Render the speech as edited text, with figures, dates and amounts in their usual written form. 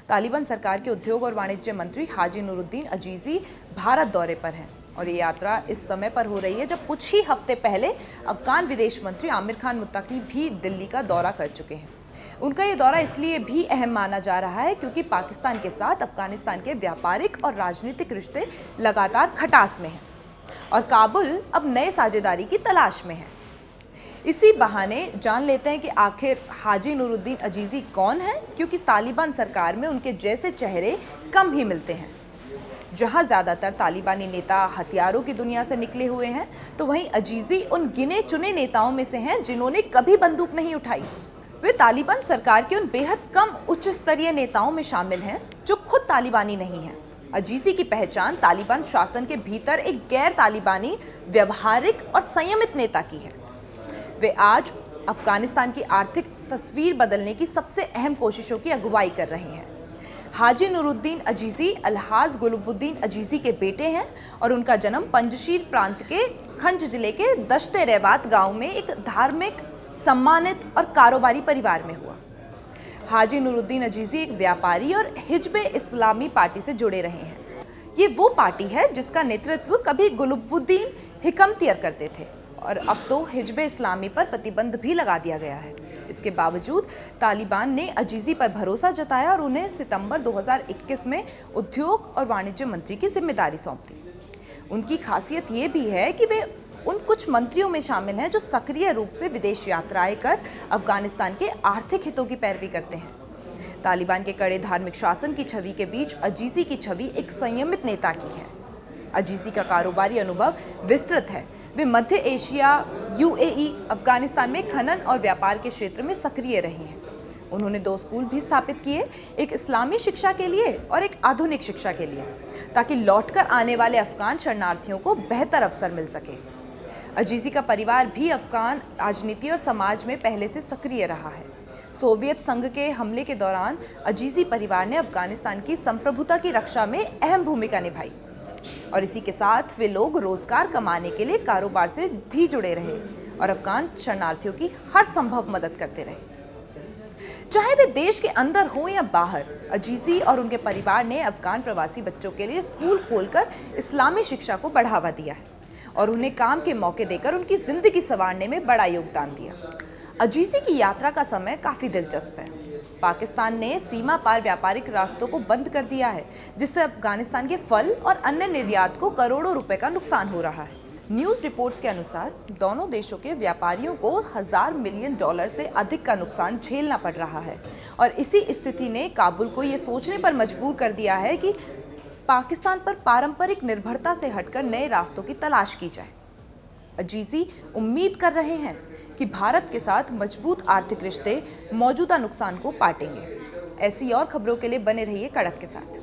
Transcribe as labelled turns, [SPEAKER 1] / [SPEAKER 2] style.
[SPEAKER 1] तालिबान सरकार के उद्योग और वाणिज्य मंत्री हाजी नूरुद्दीन अजीजी भारत दौरे पर हैं और ये यात्रा इस समय पर हो रही है जब कुछ ही हफ्ते पहले अफगान विदेश मंत्री आमिर खान मुत्तकी भी दिल्ली का दौरा कर चुके हैं। उनका ये दौरा इसलिए भी अहम माना जा रहा है क्योंकि पाकिस्तान के साथ अफगानिस्तान के व्यापारिक और राजनीतिक रिश्ते लगातार खटास में हैं और काबुल अब नए साझेदारी की तलाश में है। इसी बहाने जान लेते हैं कि आखिर हाजी नूरुद्दीन अजीजी कौन है, क्योंकि तालिबान सरकार में उनके जैसे चेहरे कम ही मिलते हैं। जहां ज़्यादातर तालिबानी नेता हथियारों की दुनिया से निकले हुए हैं, तो वहीं अजीजी उन गिने चुने नेताओं में से हैं जिन्होंने कभी बंदूक नहीं उठाई। वे तालिबान सरकार के उन बेहद कम उच्च स्तरीय नेताओं में शामिल हैं जो खुद तालिबानी नहीं हैं। अजीजी की पहचान तालिबान शासन के भीतर एक गैर तालिबानी, व्यवहारिक और संयमित नेता की है। वे आज अफगानिस्तान की आर्थिक तस्वीर बदलने की सबसे अहम कोशिशों की अगुवाई कर रहे हैं। हाजी नूरुद्दीन अजीजी अलहाज गुलबुद्दीन अजीजी के बेटे हैं और उनका जन्म पंजशीर प्रांत के खंज जिले के दश्ते रेबात गांव में एक धार्मिक, सम्मानित और कारोबारी परिवार में हुआ। हाजी नूरुद्दीन अजीजी एक व्यापारी और हिजबे इस्लामी पार्टी से जुड़े रहे हैं। ये वो पार्टी है जिसका नेतृत्व कभी गुलबुद्दीन हिकमतियर करते थे और अब तो हिजबे इस्लामी पर प्रतिबंध भी लगा दिया गया है। इसके बावजूद तालिबान ने अजीजी पर भरोसा जताया और उन्हें सितंबर 2021 में उद्योग और वाणिज्य मंत्री की जिम्मेदारी सौंप दी। उनकी खासियत ये भी है कि वे उन कुछ मंत्रियों में शामिल हैं जो सक्रिय रूप से विदेश यात्राएं कर अफगानिस्तान के आर्थिक हितों की पैरवी करते हैं। तालिबान के कड़े धार्मिक शासन की छवि के बीच अजीजी की छवि एक संयमित नेता की है। अजीजी का कारोबारी अनुभव विस्तृत है। वे मध्य एशिया, यूएई, अफगानिस्तान में खनन और व्यापार के क्षेत्र में सक्रिय रहे हैं। उन्होंने 2 स्कूल भी स्थापित किए, एक इस्लामी शिक्षा के लिए और एक आधुनिक शिक्षा के लिए, ताकि लौटकर आने वाले अफगान शरणार्थियों को बेहतर अवसर मिल सके। अजीजी का परिवार भी अफगान राजनीति और समाज में पहले से सक्रिय रहा है। सोवियत संघ के हमले के दौरान अजीजी परिवार ने अफगानिस्तान की संप्रभुता की रक्षा में अहम भूमिका निभाई और इसी के साथ वे लोग रोजगार कमाने के लिए कारोबार से भी जुड़े रहे और अफगान शरणार्थियों की हर संभव मदद करते रहे। चाहे वे देश के अंदर हो या बाहर, अजीजी और उनके परिवार ने अफगान प्रवासी बच्चों के लिए स्कूल खोलकर इस्लामी शिक्षा को बढ़ावा दिया है और उन्हें काम के मौके देकर उनकी जिंदगी संवारने में बड़ा योगदान दिया। अजीजी की यात्रा का समय काफी दिलचस्प है। पाकिस्तान ने सीमा पार व्यापारिक रास्तों को बंद कर दिया है, जिससे अफगानिस्तान के फल और अन्य निर्यात को करोड़ों रुपए का नुकसान हो रहा है। न्यूज़ रिपोर्ट्स के अनुसार दोनों देशों के व्यापारियों को $1000 मिलियन से अधिक का नुकसान झेलना पड़ रहा है और इसी स्थिति ने काबुल को ये सोचने पर मजबूर कर दिया है कि पाकिस्तान पर पारंपरिक निर्भरता से हटकर नए रास्तों की तलाश की जाए। अजीजी उम्मीद कर रहे हैं कि भारत के साथ मजबूत आर्थिक रिश्ते मौजूदा नुकसान को पाटेंगे। ऐसी और खबरों के लिए बने रहिए कड़क के साथ।